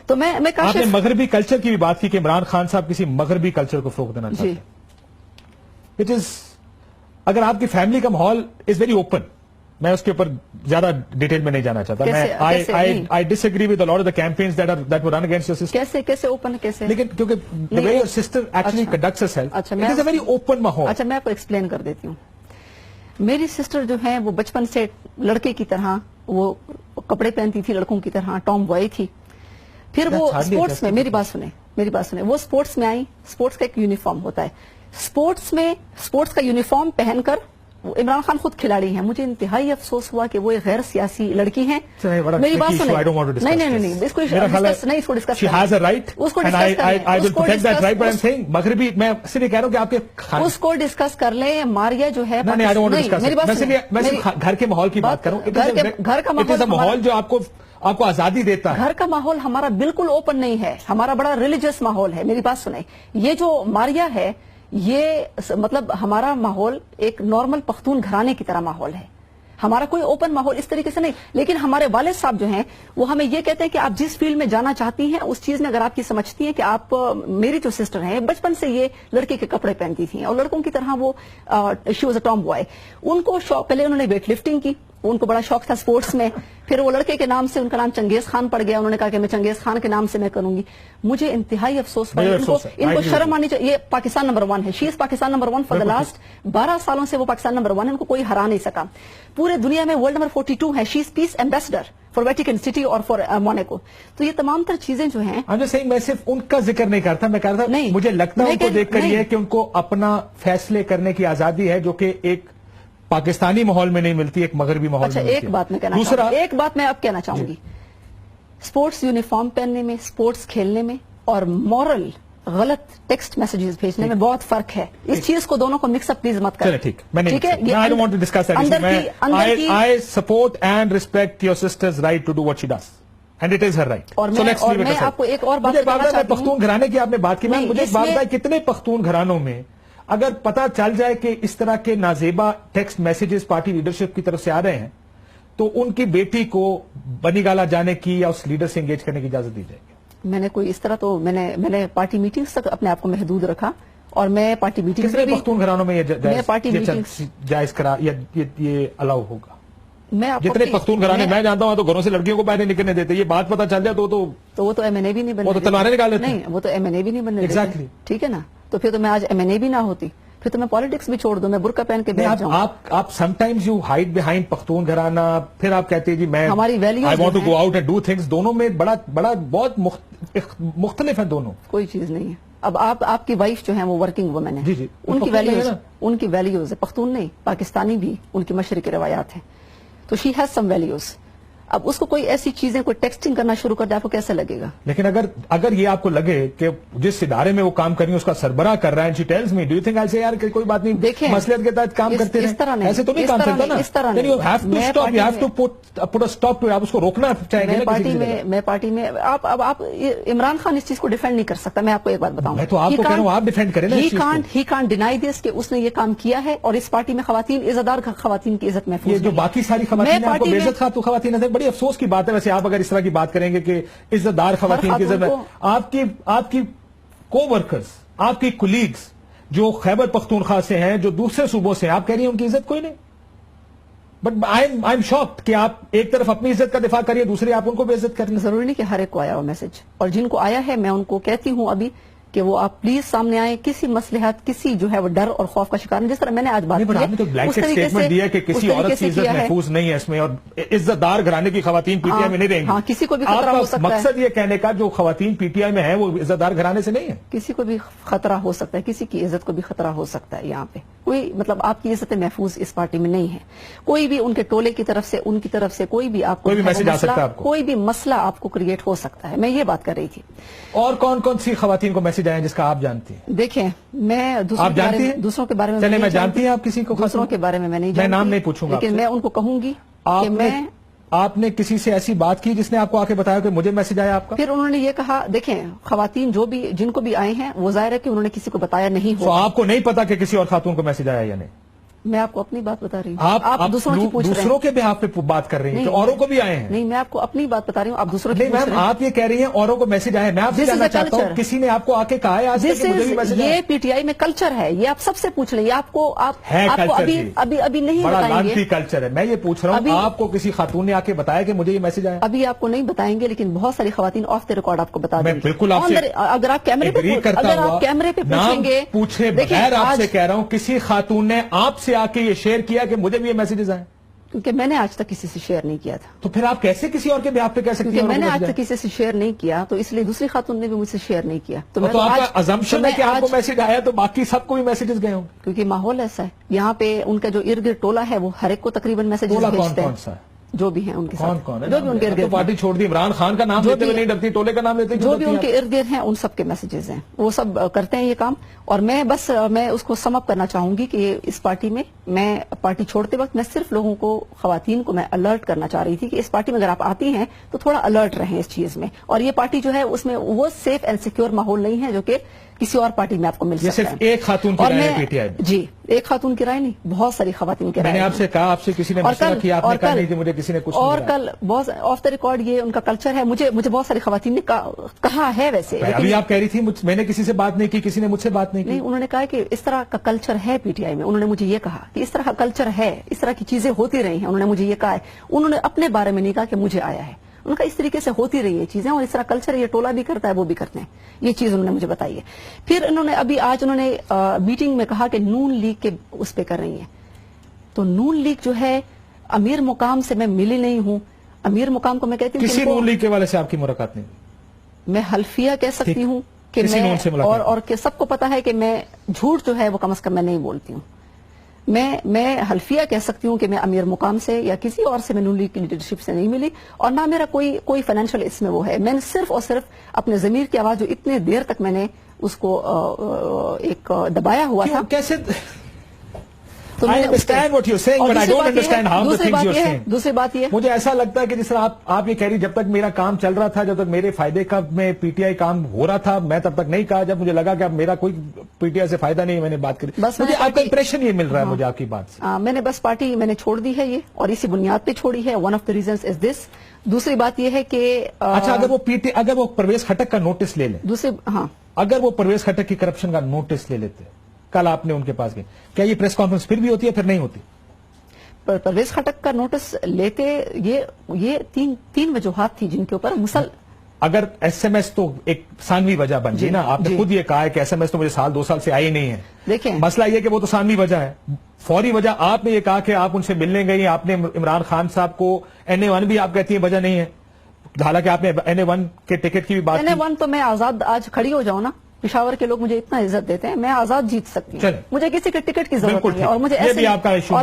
تو میں
آپ نے مغربی کلچر کی بھی بات کی کہ عمران خان صاحب کسی مغربی کلچر کو فروغ دینا چاہتے ہیں. اٹ از اگر آپ کی فیملی کا ماحول از ویری اوپن, میں اس کے اوپر زیادہ ڈیٹیل میں نہیں جانا چاہتا, میں I disagree with a lot of the campaigns that were run against your sister.
کیسے اوپن کیسے,
لیکن کیونکہ the way your sister actually conducts herself, it is a very open ماحول.
اچھا میں آپ کو ایکسپلین کر دیتی ہوں. میری سسٹر جو ہیں وہ بچپن سے لڑکے کی طرح وہ کپڑے پہنتی تھی, لڑکوں کی طرح ٹام بوائے تھی. پھر وہ اسپورٹس میں, میری بات سنیں, وہ اسپورٹس میں آئی. اسپورٹس کا ایک یونیفارم ہوتا ہے, اسپورٹس کا یونیفارم پہن کر عمران خان خود کھلاڑی ہیں. مجھے انتہائی افسوس ہوا کہ وہ ایک غیر سیاسی لڑکی ہیں. میری بات سنیں, نہیں اس کو discuss
She has a right and I will protect that right, but I'm saying مغربی, میں صرف یہ کہہ رہا ہوں کہ آپ کے
اس کو ڈسکس کر لیں. ماریا جو ہے,
میں صرف گھر کے ماحول کی بات کروں.
گھر کا
ماحول جو آپ کو آزادی دیتا ہے.
گھر کا ماحول ہمارا بالکل اوپن نہیں ہے, ہمارا بڑا ریلیجیس ماحول ہے. میری بات سنیں, یہ جو ماریا ہے یہ مطلب ہمارا ماحول ایک نارمل پختون گھرانے کی طرح ماحول ہے. ہمارا کوئی اوپن ماحول اس طریقے سے نہیں. لیکن ہمارے والد صاحب جو ہیں وہ ہمیں یہ کہتے ہیں کہ آپ جس فیلڈ میں جانا چاہتی ہیں اس چیز میں اگر آپ کی سمجھتی ہیں کہ آپ, میری جو سسٹر ہیں بچپن سے یہ لڑکے کے کپڑے پہنتی تھیں اور لڑکوں کی طرح وہ she was a tomboy. ان کو شوق, پہلے انہوں نے ویٹ لفٹنگ کی, ان کو بڑا شوق تھا سپورٹس میں. پھر وہ لڑکے کے نام سے ان کا نام چنگیز خان پڑ گیا. انہوں نے کہا کہ میں چنگیز خان کے نام سے میں کروں گی. مجھے انتہائی افسوس ہوا. ان کو شرم آنی چاہیے. یہ پاکستان نمبر 1 ہے, she is Pakistan number 1 for the last 12 سالوں سے وہ پاکستان نمبر 1 ہے. ان کو کوئی ہرا نہیں سکا. پورے دنیا میں ورلڈ نمبر 42 ہے. She is piece ambassador for Vatican city اور فار مونیکو. تو یہ تمام تر چیزیں جو ہیں,
میں صرف ان کا ذکر نہیں کرتا, میں کہتا ہوں مجھے لگتا ہے ان کو دیکھ کر یہ کہ ان کو اپنا فیصلے کرنے کی آزادی ہے جو کہ ایک پاکستانی ماحول میں نہیں ملتی, ایک مغربی ماحول میں.
ایک بات میں کہنا چاہوں گی, ایک بات میں اب کہنا چاہوں گی. اسپورٹس یونیفارم پہننے میں, اسپورٹس کھیلنے میں اور مورل غلط ٹیکسٹ میسجز بھیجنے میں بہت فرق ہے. اس چیز کو دونوں کو مکس اپ پلیز مت کریں.
ٹھیک ہے, I don't want to discuss that. I support and respect your sister's right to do what she does. And it is her right.
اور میں آپ کو ایک اور بات کہنا چاہتی ہوں.
پختون گھرانے کی آپ نے بات کی, میں مجھے ایک بات بتائیں, کتنے پختون گھرانوں میں اگر پتا چل جائے کہ اس طرح کے نازیبا ٹیکسٹ میسیجز پارٹی لیڈرشپ کی طرف سے آ رہے ہیں تو ان کی بیٹی کو بنی گالا جانے کی یا اس لیڈر سے انگیج کرنے کی اجازت دی جائے گی؟
میں نے کوئی اس طرح تو میں نے پارٹی میٹنگز تک اپنے آپ کو محدود رکھا, اور میں پارٹی میٹنگ
کتنے پختون گھرانوں میں یہ جائز کرا یا یہ الاؤ ہوگا؟ جتنے پختون گھرانے میں جانتا ہوں تو گھروں سے لڑکیوں کو باہر نہیں نکلنے دیتے. یہ بات پتا چل جائے تو
وہ تو ایم این اے بھی نہیں بننے,
وہ تو تلواریں نکال دیتے.
نہیں, وہ تو ایم این اے بھی نہیں بننے دیتے. ٹھیک ہے نا, تو پھر تو میں آج ایم این اے بھی نہ ہوتی, پھر تو میں پالیٹکس بھی چھوڑ دوں, میں برقع پہن کے بیٹھ جاؤں.
آپ sometimes you hide behind Pakhtun گھرانہ, پھر آپ کہتے ہیں جی میں
ہماری values
I want to go out and do things. دونوں میں بہت مختلف ہیں دونوں.
کوئی چیز نہیں ہے. اب آپ کی وائف جو ہیں وہ ورکنگ وومن ہے,
جی
ان کی ویلیوز ہے, پختون نہیں پاکستانی بھی, ان کی مشرقی روایات ہیں, تو شی ہیز سم ویلیوز. اب اس کو کوئی ایسی چیزیں کوئی ٹیکسٹنگ کرنا شروع کر دے, آپ کو کیسے لگے گا؟
لیکن اگر یہ آپ کو لگے کہ جس ادارے میں وہ کام کر رہی ہے اس کا سربراہ کر رہا ہے, she tells me, do you think I'll say یار کہ کوئی بات نہیں,
دیکھیں
مسئلیت کے تحت کام کرتے ہیں,
اس طرح نہیں,
ایسے تو نہیں کام چلتا نا.
اس طرح نہیں,
you have to stop, you have to put a stop to it. آپ اس کو روکنا چاہیں گے.
میں پارٹی میں آپ عمران خان اس چیز کو ڈیفینڈ نہیں کر سکتا. میں آپ کو ایک بات بتاؤں,
میں تو آپ کو کہہ رہا ہوں آپ ڈیفینڈ کریں نا.
he can't deny this کہ اس نے یہ کام کیا ہے, اور اس پارٹی میں خواتین عزتدار خواتین کی عزت محفوظ ہے.
جو باقی ساری خواتین آپ کو بے عزت خواتین ہیں, بڑی افسوس کی بات ہے. ویسے آپ اگر اس طرح کی بات کریں گے کہ عزت دار خواتین کی عزت میں, آپ کی کو ورکرز, آپ کی کولیگز جو خیبر پختونخوا سے ہیں, جو دوسرے صوبوں سے ہیں, آپ کہہ رہی ہیں ان کی عزت کوئی نہیں. بٹ آئی ایم شاکڈ کہ آپ ایک طرف اپنی عزت کا دفاع کریے, دوسرے آپ ان کو بے عزت کریں.
ضروری نہیں کہ ہر ایک کو آیا ہو میسج, اور جن کو آیا ہے میں ان کو کہتی ہوں ابھی کہ وہ آپ پلیز سامنے آئیں, کسی مصلحت, کسی جو ہے وہ ڈر اور خوف کا شکار. جس طرح میں نے آج بات کی,
آپ نے تو بلینکٹ اسٹیٹمنٹ دیا کہ کسی عورت کی عزت محفوظ نہیں ہے اس میں, اور عزت دار گھرانے کی خواتین پی ٹی آئی میں نہیں رہیں گی.
ہاں, کسی کو بھی خطرہ ہو سکتا ہے.
مقصد یہ کہنے کا جو خواتین پی ٹی آئی میں ہیں وہ عزت دار گھرانے سے نہیں ہے.
کسی کو بھی خطرہ ہو سکتا ہے, کسی کی عزت کو بھی خطرہ ہو سکتا ہے. یہاں پہ کوئی مطلب آپ کی عزت محفوظ اس پارٹی میں نہیں ہے. کوئی بھی ان کے ٹولے کی طرف سے, ان کی طرف سے کوئی بھی آپ کو
کوئی بھی میسج آ سکتا ہے,
کوئی بھی مسئلہ آپ کو کریٹ ہو سکتا ہے. میں یہ بات کر رہی تھی.
اور کون کون سی خواتین کو میسج آئے جس کا آپ جانتی ہیں؟
دیکھیں, میں دوسروں کے بارے میں
چلے, میں جانتی ہیں آپ کسی کو,
دوسروں کے بارے میں نہیں جانتی,
میں نام نہیں پوچھوں گا,
لیکن میں ان کو کہوں گی کہ
آپ نے کسی سے ایسی بات کی جس نے آپ کو آ کے بتایا کہ مجھے میسج آیا آپ کا؟
پھر انہوں نے یہ کہا, دیکھیں خواتین جو بھی جن کو بھی آئے ہیں وہ ظاہر ہے کہ انہوں نے کسی کو بتایا نہیں ہو.
تو آپ کو نہیں پتا کہ کسی اور خاتون کو میسج آیا یا نہیں؟
میں آپ کو اپنی بات بتا رہی ہوں, آپ دوسروں کی پوچھ رہے ہیں.
دوسروں کے بہاف پہ بات کر رہی ہیں, تو اوروں کو بھی آئے ہیں.
نہیں, میں آپ کو اپنی بات بتا رہی ہوں, آپ دوسروں کی
پوچھ رہے ہیں. آپ یہ کہہ رہی ہیں اوروں کو میسج آئے, میں آپ سے جاننا چاہتا ہوں کسی نے آپ کو آ کے کہا ہے آج تک کہ مجھے بھی میسج آیا؟
یہ پی ٹی آئی میں کلچر ہے, یہ آپ سب سے پوچھ لیں. یہ آپ کو ابھی نہیں
بڑا
بتائیں گے.
لانتی کلچر ہے. میں یہ پوچھ رہا ہوں آپ کو کسی خاتون نے آ کے بتایا کہ مجھے یہ میسج آیا؟
ابھی آپ کو نہیں بتائیں گے, لیکن بہت ساری خواتین آف دا ریکارڈ آپ کو بتا دیں گے.
بالکل آپ سے
اگر آپ کیمرے پہ پوچھیں گے,
پوچھے بغیر آپ سے کہہ رہا ہوں کسی خاتون نے آپ سے آ کے یہ شیئر کیا کہ مجھے بھی یہ میسجز آئے؟
کیونکہ میں نے آج تک کسی سے شیئر نہیں کیا تھا.
تو پھر آپ کیسے کسی اور کے بیہاف پہ کہہ سکتی ہیں
میں نے آج تک کسی سے شیئر نہیں کیا, تو اس لیے دوسری خاتون نے بھی مجھ سے شیئر نہیں کیا.
تو آپ کا ازمپشن ہے کہ آپ کو میسج آیا تو باقی سب کو بھی میسجز گئے ہوں,
کیونکہ ماحول ایسا ہے یہاں پہ. ان کا جو ارد گرد ٹولہ ہے وہ ہر ایک کو تقریباً میسجز بھیجتے ہیں, جو بھی ہیں ان کے ساتھ, جو بھی ان کے ارد گرد.
پارٹی چھوڑ دی, عمران خان کا نام لیتے ہوئے نہیں ڈرتی, ٹولے کا نام لیتے,
جو بھی ان کے ارد گرد ہیں ان سب کے میسجز ہیں, وہ سب کرتے ہیں یہ کام. اور میں اس کو سم اپ کرنا چاہوں گی کہ اس پارٹی میں پارٹی چھوڑتے وقت میں صرف لوگوں کو, خواتین کو میں الرٹ کرنا چاہ رہی تھی کہ اس پارٹی میں اگر آپ آتی ہیں تو تھوڑا الرٹ رہیں اس چیز میں. اور یہ پارٹی جو ہے اس میں وہ سیف اینڈ سیکیور ماحول نہیں ہے جو کہ کسی اور پارٹی میں آپ کو مل سکتا ہے.
صرف ایک خاتون کی رائے ہے پی ٹی آئی میں؟
جی, ایک خاتون کی رائے نہیں, بہت ساری خواتین کی رائے.
میں نے آپ سے کہا, آپ سے کسی نے مشورہ کیا, آپ نے کہا نہیں کہ مجھے کسی نے کچھ
اور کل بہت آف دا ریکارڈ یہ ان کا کلچر ہے. مجھے بہت ساری خواتین نے کہا ہے ویسے.
ابھی آپ کہہ رہی تھی میں نے کسی سے بات نہیں کی, کسی نے مجھ سے بات نہیں کی.
انہوں نے کہا کہ اس طرح کا کلچر ہے پی ٹی آئی میں. انہوں نے مجھے یہ کہا کہ اس طرح کا کلچر ہے, اس طرح کی چیزیں ہوتی رہی ہیں. انہوں نے مجھے یہ کہا ہے, انہوں نے اپنے بارے میں نہیں کہا کہ مجھے آیا ہے. ان کا اس طریقے سے ہوتی رہی ہے چیزیں, اور اس طرح کلچر یہ ٹولہ بھی کرتا ہے, وہ بھی کرتے ہیں. یہ چیز انہوں نے مجھے بتائی ہے. پھر انہوں نے آج میٹنگ میں کہا کہ نون لیگ کے اس پہ کر رہی ہیں. تو نون لیگ جو ہے, امیر مقام سے میں ملی نہیں ہوں. امیر مقام کو میں کہتی ہوں
کسی نون لیگ کے والے سے آپ کی ملاقات نہیں؟
میں حلفیہ کہہ سکتی ہوں کہ میں, اور کہ سب کو پتا ہے کہ میں جھوٹ جو ہے وہ کم از کم میں نہیں بولتی ہوں. میں حلفیہ کہہ سکتی ہوں کہ میں امیر مقام سے یا کسی اور سے میں نون لیگ کی لیڈرشپ سے نہیں ملی, اور نہ میرا کوئی فائنینشیل اس میں وہ ہے. میں نے صرف اور صرف اپنے ضمیر کی آواز جو اتنے دیر تک میں نے اس کو ایک دبایا ہوا تھا.
کیسے
تو
I understand what you're saying, but I don't understand how the things you're saying.
دوسری بات یہ
مجھے ایسا لگتا ہے کہ جس طرح آپ یہ کہہ رہی جب تک میرا کام چل رہا تھا, جب تک میرے فائدے کا میں پی ٹی آئی کام ہو رہا تھا, میں تب تک نہیں کہا. جب مجھے لگا کہ اب میرا کوئی پی ٹی آئی سے فائدہ نہیں, میں نے بات کری. مجھے آپ کا امپریشن یہ مل رہا ہے مجھے آپ کی بات سے.
میں نے بس پارٹی میں نے چھوڑ دی ہے یہ, اور اسی بنیاد پہ چھوڑی ہے. ون آف دا ریزنز از دس. دوسری بات یہ ہے کہ
اچھا, اگر وہ پرویز خٹک کا نوٹس لے لیں, اگر وہ پرویز خٹک کی کرپشن کا نوٹس لے لیتے, کل آپ نے ان کے پاس گئے, کیا یہ پریس کانفرنس پھر بھی ہوتی ہے, پھر نہیں ہوتی؟
پرویز خٹک کا نوٹس لیتے, یہ تین وجوہات تھی جن کے اوپر
اگر ایس ایم ایس تو ایک ثانوی وجہ بن گئی نا. آپ نے خود یہ کہا ہے کہ ایس ایم ایس تو مجھے سال 2 سال سے آئی نہیں ہے.
دیکھیں
مسئلہ یہ کہ وہ تو ثانوی وجہ ہے. فوری وجہ آپ نے یہ کہا کہ آپ ان سے ملنے گئی, آپ نے عمران خان صاحب کو NA1 بھی آپ کہتی ہیں وجہ نہیں ہے, حالانکہ آپ نے NA1 کے ٹکٹ کی بھی بات کی.
NA1 تو میں آزاد آج کھڑی ہو جاؤں نا, پشاور کے لوگ مجھے اتنا عزت دیتے ہیں, میں آزاد جیت سکتی ہوں, مجھے کسی کے ٹکٹ کی ضرورت نہیں ہے. اور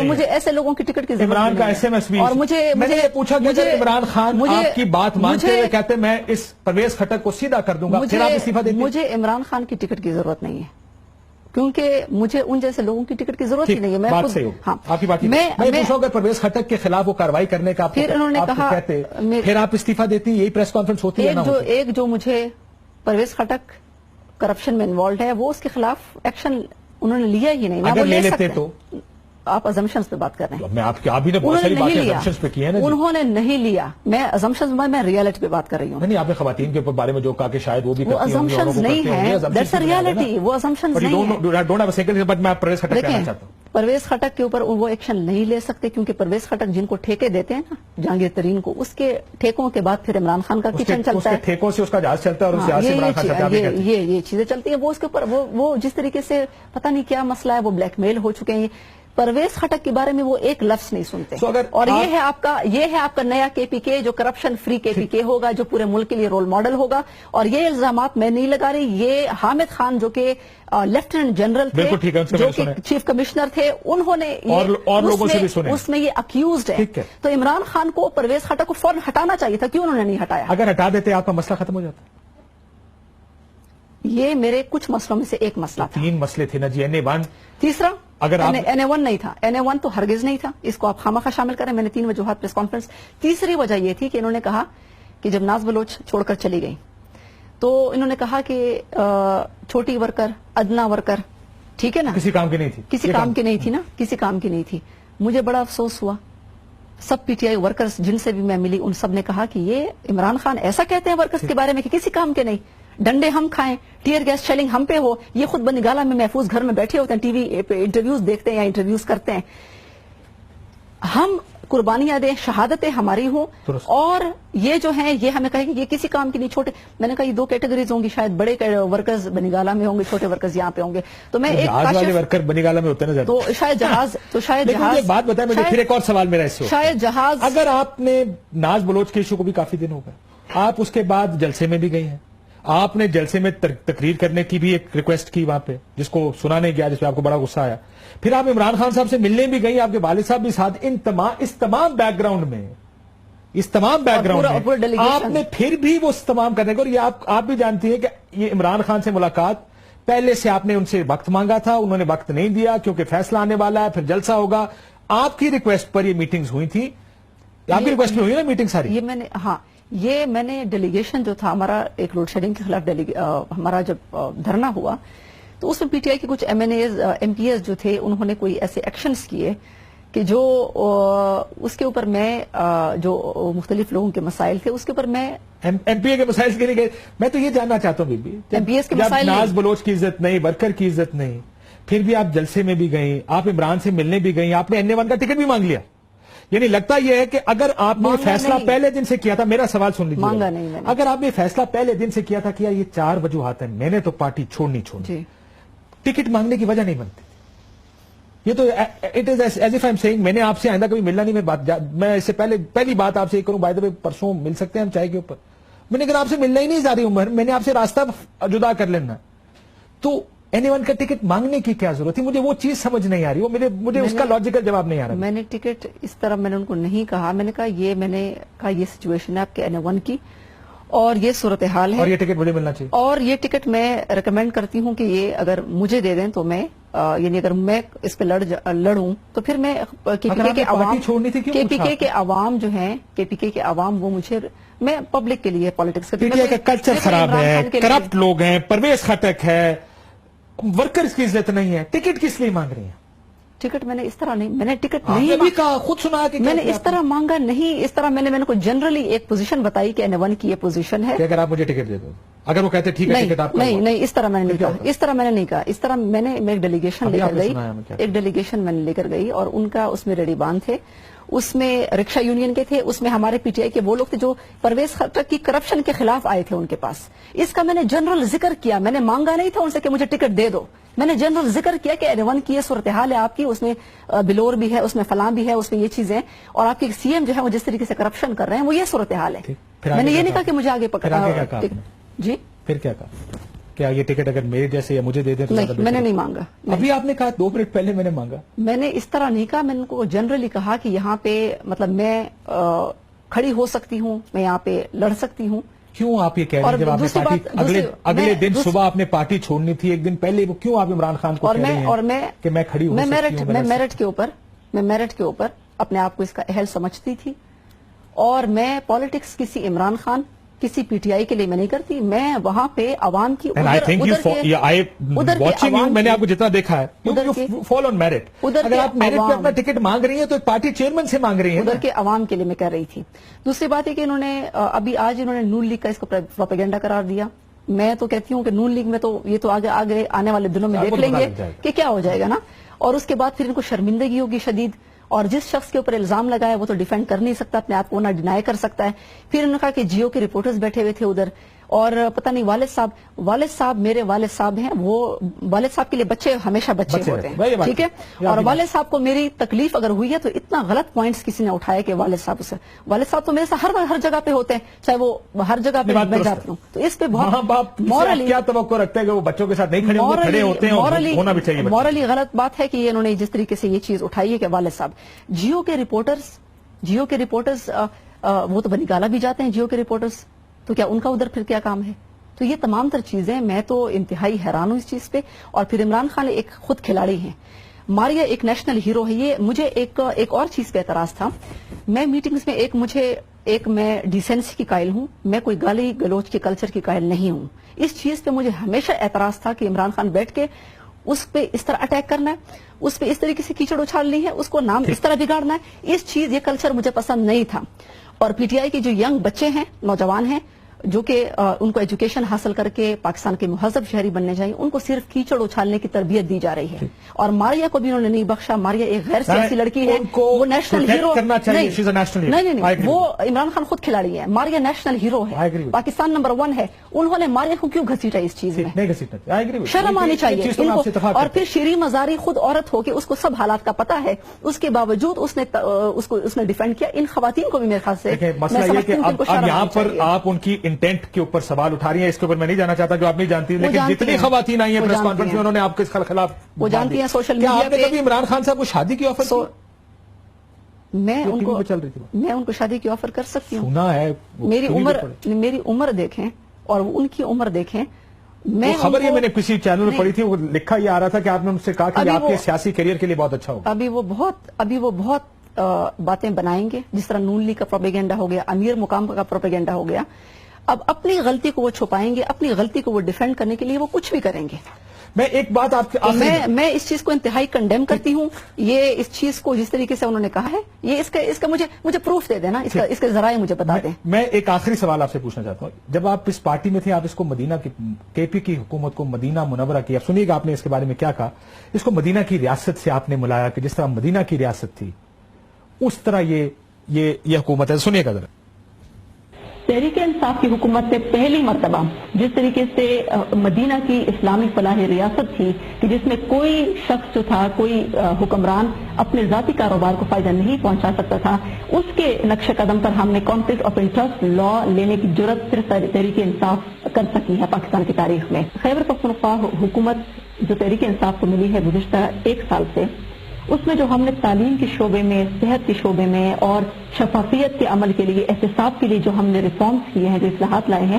مجھے ایسے لوگوں کی ٹکٹ کی ضرورت
عمران کا ایس ایم ایس بھی.
اور
میں نے یہ پوچھا کہ اگر عمران خان آپ کی بات مانتے ہوئے کہتے میں اس پرویز خٹک کو سیدھا کر دوں گا, پھر آپ استعفا دیتے؟
مجھے عمران خان کی ٹکٹ کی ضرورت نہیں ہے, کیونکہ مجھے ان جیسے لوگوں کی ٹکٹ کی ضرورت ہی نہیں ہے.
بات صحیح ہوگی, آپ کی بات. میں پوچھا اگر پرویز خٹک کے خلاف وہ کارروائی کرنے کا
پھر انہوں نے کہا
کہتے, پھر آپ استعفا دیتی, یہی پریس کانفرنس ہوتی ہے نا.
ایک جو مجھے پرویز خٹک کرپشن میں انوالوڈ ہے, وہ اس کے خلاف ایکشن انہوں نے لیا ہی نہیں.
اگر لے لیتے تو
آپ ازمپشنز پہ بات کر رہے ہیں.
میں آپ بھی نے بہت ساری باتیں ازمپشنز پہ کی ہیں نا.
انہوں نے نہیں لیا, میں ازمپشنز میں ریالٹی پہ بات کر رہی ہوں.
نہیں, آپ نے خواتین کے بارے میں جو کہا کہ شاید وہ بھی
کرتی ہوں, وہ ازمپشنز نہیں ہیں, دیٹس اے ریالٹی, وہ ازمپشنز نہیں ہیں.
Don't have a second, but میں پرویز خٹک کہنا چاہتا ہوں.
پرویز خٹک کے اوپر وہ ایکشن نہیں لے سکتے, کیونکہ پرویز خٹک جن کو ٹھیکے دیتے ہیں نا, جہانگیر ترین کو, اس کے ٹھیکوں کے بعد پھر عمران خان کا کچن چلتا ہے,
ٹھیکوں سے اس کا جہاز چلتا ہے, اور اس جہاز سے عمران خان چلتا ہے.
یہ چیزیں چلتی ہیں. وہ اس کے اوپر وہ جس طریقے سے پتہ نہیں کیا مسئلہ ہے, وہ بلیک میل ہو چکے ہیں. پرویز خٹک کے بارے میں وہ ایک لفظ نہیں سنتے. اور یہ ہے آپ کا نیا کے پی کے, جو کرپشن فری کے پی کے ہوگا, جو پورے ملک کے لیے رول ماڈل ہوگا. اور یہ الزامات میں نہیں لگا رہی, یہ حامد خان جو کہ لیفٹیننٹ جنرل تھے, جو کہ چیف کمشنر تھے, انہوں نے اس میں یہ اکیوزڈ ہے. تو عمران خان کو پرویز خٹک کو فوراً ہٹانا چاہیے تھا, کیوں انہوں نے نہیں ہٹایا؟
اگر ہٹا دیتے آپ کا مسئلہ ختم ہو جاتا.
یہ میرے کچھ مسئلوں میں سے ایک مسئلہ تھا.
3 مسئلے تھے نا جی. NA1
تیسرا,
اگر
NA1 نہیں تھا. NA1 تو ہرگز نہیں تھا, اس کو آپ خامخواہ شامل کریں. میں نے 3 وجوہات پریس کانفرنس. تیسری وجہ یہ تھی کہ انہوں نے کہا کہ جب ناز بلوچ چھوڑ کر چلی گئی تو انہوں نے کہا کہ چھوٹی ورکر, ادنا ورکر, ٹھیک ہے نا,
کسی کام کی نہیں تھی,
کسی کام کی نہیں تھی نا, کسی کام کی نہیں تھی. مجھے بڑا افسوس ہوا, سب پی ٹی آئی ورکرز جن سے بھی میں ملی, ان سب نے کہا کہ یہ عمران خان ایسا کہتے ہیں ورکرز کے بارے میں کہ کسی کام کے نہیں, ڈنڈے ہم کھائیں, ٹیئر گیس شیلنگ ہم پہ ہو. یہ خود بنگالہ میں محفوظ گھر میں بیٹھے ہوتے ہیں, ٹی وی پہ انٹرویوز دیکھتے ہیں یا انٹرویوز کرتے ہیں. ہم قربانیاں دیں, شہادتیں ہماری ہوں, اور یہ جو ہیں یہ ہمیں کہیں کہ یہ کسی کام کی نہیں. چھوٹے, میں نے کہا یہ 2 کیٹیگریز ہوں گی, شاید بڑے ورکرز بنگالہ میں ہوں گے, چھوٹے ورکرز یہاں پہ ہوں گے. تو میں ایک
ورکر بنگالہ میں ہوتے ہیں,
تو شاید جہاز
بات بتائیں مجھے. پھر ایک اور سوال میرا اس سے,
شاید جہاز,
اگر آپ نے ناز بلوچ کے ایشو کو بھی کافی دن ہو گئے, آپ اس کے بعد جلسے میں بھی گئی ہیں, آپ نے جلسے میں تقریر کرنے کی بھی ایک ریکویسٹ کی وہاں پہ, جس کو سنا نہیں گیا, جس پہ آپ کو بڑا غصہ آیا. پھر آپ عمران خان صاحب سے ملنے بھی گئی, آپ کے والد صاحب بھی ساتھ. اس تمام بیک گراؤنڈ میں آپ نے پھر بھی وہ تمام کرنے کو, اور یہ آپ بھی جانتی ہیں کہ یہ عمران خان سے ملاقات پہلے سے آپ نے ان سے وقت مانگا تھا, انہوں نے وقت نہیں دیا کیونکہ فیصلہ آنے والا ہے, پھر جلسہ ہوگا. آپ کی ریکویسٹ پر یہ میٹنگز ہوئی تھی, آپ کی ریکویسٹ میں ہوئی نا میٹنگ ساری.
یہ میں نے ڈیلیگیشن جو تھا ہمارا, ایک لوڈ شیڈنگ کے خلاف ہمارا جب دھرنا ہوا, تو اس میں پی ٹی آئی کے کچھ ایم پی ایز جو تھے, انہوں نے کوئی ایسے ایکشنز کیے کہ جو اس کے اوپر میں, جو مختلف لوگوں کے مسائل تھے اس کے اوپر میں,
ایم پی اے کے مسائل کے لیے میں تو یہ جاننا چاہتا ہوں بی بی,
ایم پی ایس کے مسائل,
ناز بلوچ کی عزت نہیں, ورکر کی عزت نہیں, پھر بھی آپ جلسے میں بھی گئیں, آپ عمران سے ملنے بھی گئیں, آپ نے NA1 کا ٹکٹ بھی مانگ لیا. یعنی لگتا یہ ہے کہ اگر آپ نے فیصلہ پہلے دن سے کیا تھا, میرا سوال سن لیجیے, اگر آپ نے فیصلہ پہلے دن سے کیا تھا کہ یہ 4 وجوہات ہیں, میں نے تو پارٹی چھوڑنی, ٹکٹ مانگنے کی وجہ نہیں بنتی. یہ تو it is as if I am seeing میں نے آپ سے آئندہ کبھی ملنا نہیں. میں اس سے پہلی بات آپ سے یہ کروں, بائی دا وے پرسوں مل سکتے ہیں ہم چائے کے اوپر, میں نے اگر آپ سے ملنا ہی نہیں ساری عمر, میں نے آپ سے راستہ جدا کر لینا, تو NA1 کا ٹکٹ مانگنے کی کیا ضرورت تھی؟ مجھے وہ چیز سمجھ نہیں آ رہی, مجھے اس کا لاجیکل جواب نہیں آ رہا.
میں نے ٹکٹ اس طرح میں نے ان کو نہیں کہا, میں نے کہا یہ سچویشن ہے آپ کے NA1 کی, اور یہ صورتحال ہے,
اور یہ ٹکٹ مجھے ملنا چاہیے,
اور یہ ٹکٹ میں ریکمینڈ کرتی ہوں کہ یہ اگر مجھے دے دیں تو میں یعنی اگر میں اس پہ لڑوں تو پھر میں KPK کے عوام جو ہیں KPK کے عوام وہ مجھے میں پبلک کے لیے پالیٹکس کرتی ہوں.
PTI کا کلچر خراب ہے, کرپٹ لوگ ہیں, پرویز خٹک ہے, ورکرز کی عزت نہیں ہے, ٹکٹ کس لیے مانگ رہی ہیں؟
ٹکٹ میں نے اس طرح نہیں, میں نے ٹکٹ نہیں
ابھی کہا, خود سنا کہ
میں نے اس طرح مانگا نہیں. اس طرح میں نے کو جنرلی ایک پوزیشن بتائی کہ N1 کی یہ پوزیشن ہے
کہ اگر آپ مجھے ٹکٹ دے دو, اگر وہ کہتے ٹھیک ہے ٹکٹ آپ
نہیں, اس طرح میں نے نہیں کہا, اس طرح میں نے نہیں کہا. اس طرح میں ایک ڈیلیگیشن لے کر گئی, ایک ڈیلیگیشن میں نے لے کر گئی اور ان کا اس میں ریڈیبان تھے, اس میں رکشا یونین کے تھے, اس میں ہمارے PTI کے وہ لوگ تھے جو پرویز خٹک کی کرپشن کے خلاف آئے تھے ان کے پاس. اس کا میں نے جنرل ذکر کیا, میں نے مانگا نہیں تھا ان سے کہ مجھے ٹکٹ دے دو. میں نے جنرل ذکر کیا کہ N1 کی یہ صورتحال ہے آپ کی, اس میں بلور بھی ہے, اس میں فلاں بھی ہے, اس میں یہ چیزیں, اور آپ کی CM جو ہے وہ جس طریقے سے کرپشن کر رہے ہیں وہ یہ صورتحال ہے. میں نے یہ نہیں کہا کہ مجھے آگے پکڑا. جی
پھر کیا کہا, کیا یہ ٹکٹ اگر میرے جیسے یا مجھے دے دیں تو
میں نے نہیں مانگا.
ابھی آپ نے کہا 2 منٹ پہلے میں نے مانگا. میں
نے اس طرح نہیں کہا, میں نے ان کو جنرلی کہا کہ یہاں پہ مطلب میں کھڑی ہو سکتی ہوں, میں یہاں پہ لڑ سکتی ہوں.
کیوں آپ یہ کہہ رہے ہیں جب آپ نے پارٹی اگلے دن صبح آپ نے پارٹی چھوڑنی تھی, ایک دن پہلے وہ کیوں آپ عمران خان کو کہہ رہے ہیں کہ میں کھڑی ہوں؟
میں میرٹ کے اوپر اپنے آپ کو اس کا اہل سمجھتی تھی, اور میں پالیٹکس کسی عمران خان کسی PTI کے لیے میں نہیں کرتی. میں وہاں پہ عوام کی
میں نے آپ کو جتنا دیکھا ہے فال آن میرٹ. اگر آپ میرٹ پہ اپنا ٹکٹ مانگ رہی ہیں تو پارٹی چیئرمین سے مانگ رہی ہیں.
ادھر کے عوام کے لیے میں کہہ رہی تھی. دوسری بات ہے کہ انہوں نے ابھی آج انہوں نے نون لیگ کا اس کو پروپیگنڈا قرار دیا. میں تو کہتی ہوں کہ نون لیگ میں تو یہ تو آگے آنے والے دنوں میں دیکھ لیں گے کہ کیا ہو جائے گا نا, اور اس کے بعد پھر ان کو شرمندگی ہوگی شدید, اور جس شخص کے اوپر الزام لگایا وہ تو ڈیفینڈ کر نہیں سکتا اپنے آپ کو, نہ ڈینائی کر سکتا ہے. پھر انہوں نے کہا کہ جیو کے رپورٹرز بیٹھے ہوئے تھے ادھر, اور پتہ نہیں والد صاحب میرے والد صاحب ہیں, وہ والد صاحب کے لیے بچے ہمیشہ بچے ہوتے ہیں, ٹھیک ہے. اور والد صاحب کو میری تکلیف اگر ہوئی ہے تو اتنا غلط پوائنٹس کسی نے اٹھایا کہ والد صاحب تو میرے سے ہر جگہ پہ ہوتے ہیں, چاہے وہ ہر جگہ پہ میں جاتی ہوں. تو اس پہ بہت
مورلی کیا توقع رکھتے ہیں کہ وہ بچوں کے ساتھ نہیں کھڑے ہوتے ہیں, ہونا بھی چاہیے.
مورلی غلط بات ہے کہ انہوں نے جس طریقے سے یہ چیز اٹھائی ہے کہ والد صاحب جیو کے رپورٹرز وہ تو بنی گالا بھی جاتے ہیں جیو کے رپورٹرز, تو کیا ان کا ادھر پھر کیا کام ہے؟ تو یہ تمام تر چیزیں, میں تو انتہائی حیران ہوں اس چیز پہ. اور پھر عمران خان ایک خود کھلاڑی ہیں, ماریا ایک نیشنل ہیرو ہے. یہ مجھے ایک اور چیز پہ اعتراض تھا. میں میٹنگز میں میں ڈیسنسی کی قائل ہوں, میں کوئی گالی گلوچ کے کلچر کی قائل نہیں ہوں. اس چیز پہ مجھے ہمیشہ اعتراض تھا کہ عمران خان بیٹھ کے اس پہ اس طرح اٹیک کرنا ہے, اس پہ اس طریقے سے کیچڑ اچھالنی ہے, اس کو نام اس طرح بگاڑنا ہے. اس چیز یہ کلچر مجھے پسند نہیں تھا. اور PTI کے جو ینگ بچے ہیں, نوجوان ہیں, جو کہ ان کو ایجوکیشن حاصل کر کے پاکستان کے مہذب شہری بننے چاہیے, ان کو صرف کیچڑ اچھالنے کی تربیت دی جا رہی ہے. اور ماریا کو بھی انہوں نے نہیں بخشا. ماریا ایک غیر سیاسی لڑکی ہے, وہ نیشنل ہیرو نہیں, وہ عمران خان خود کھلاڑی ہے. ماریا نیشنل ہیرو ہے, پاکستان نمبر 1 ہے. انہوں نے ماریا کو کیوں گھسیٹا اس چیز میں؟ شرم آنی چاہیے ان کو. اور پھر شیریں مزاری خود عورت ہو کے اس کو سب حالات کا پتا ہے, اس کے باوجود اس نے ڈیفینڈ کیا. ان خواتین کو بھی میرے خیال سے
مسئلہ یہ کہ اب یہاں پر آپ ان کی انٹینٹ کے اوپر سوال اٹھا رہی ہیں, اس کے اوپر میں نہیں جانا چاہتا جو آپ نہیں جانتی, لیکن جتنی خواتین آئی ہیں پریس کانفرنس میں انہوں نے آپ کے خلاف
وہ جانتی ہیں. سوشل میڈیا
پہ آپ نے کبھی عمران خان صاحب کو شادی کی آفر کی؟
میں ان کو شادی کی آفر کر سکتی ہوں.
سنا ہے
میری عمر دیکھیں اور ان کی عمر دیکھیں.
خبر یہ میں نے کسی چینل میں پڑھی تھی, وہ لکھا یہ آ رہا تھا کہ آپ نے ان سے کہا کہ آپ کے سیاسی کیریئر کے لیے بہت اچھا ہوگا.
ابھی وہ بہت باتیں بنائیں گے, جس طرح نون لیگ کا پروپیگنڈا ہو گیا, امیر مقام کا پروپیگنڈا ہو گیا. اب اپنی غلطی کو وہ چھپائیں گے, اپنی غلطی کو وہ ڈیفینڈ کرنے کے لیے وہ کچھ بھی کریں گے.
میں ایک بات آپ
میں اس چیز کو انتہائی کنڈیم کرتی ہوں. یہ اس چیز کو جس طریقے سے انہوں نے کہا ہے, یہ اس کا مجھے پروف دے دینا, اس کے ذرائع مجھے بتا دیں.
میں ایک آخری سوال آپ سے پوچھنا چاہتا ہوں. جب آپ اس پارٹی میں تھے, آپ اس کو مدینہ کی KP کی حکومت کو مدینہ منورہ کی, اب سنیے گا آپ نے اس کے بارے میں کیا کہا. اس کو مدینہ کی ریاست سے آپ نے ملایا کہ جس طرح مدینہ کی ریاست تھی اس طرح یہ حکومت ہے. سنیے گا ذرا.
تحریک انصاف کی حکومت سے پہلی مرتبہ جس طریقے سے مدینہ کی اسلامی فلاحی ریاست تھی کہ جس میں کوئی شخص جو تھا, کوئی حکمران اپنے ذاتی کاروبار کو فائدہ نہیں پہنچا سکتا تھا, اس کے نقش قدم پر ہم نے کانفلکٹ آف انٹرسٹ لا لینے کی جرت صرف تحریک انصاف کر سکی ہے پاکستان کی تاریخ میں. خیبر پختونخوا حکومت جو تحریک انصاف کو ملی ہے گزشتہ 1 سال سے, اس میں جو ہم نے تعلیم کے شعبے میں, صحت کے شعبے میں اور شفافیت کے عمل کے لیے, احتساب کے لیے جو ہم نے ریفارمز کیے ہیں, جو اصلاحات لائے ہیں.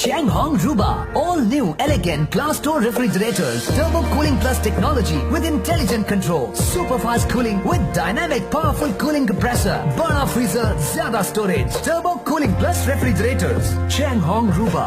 Changhong Ruba, all new elegant glass door refrigerators, turbo cooling plus technology with intelligent control, super fast cooling with dynamic powerful cooling compressor, bana freezer, zyada storage, turbo cooling plus refrigerators, Changhong Ruba.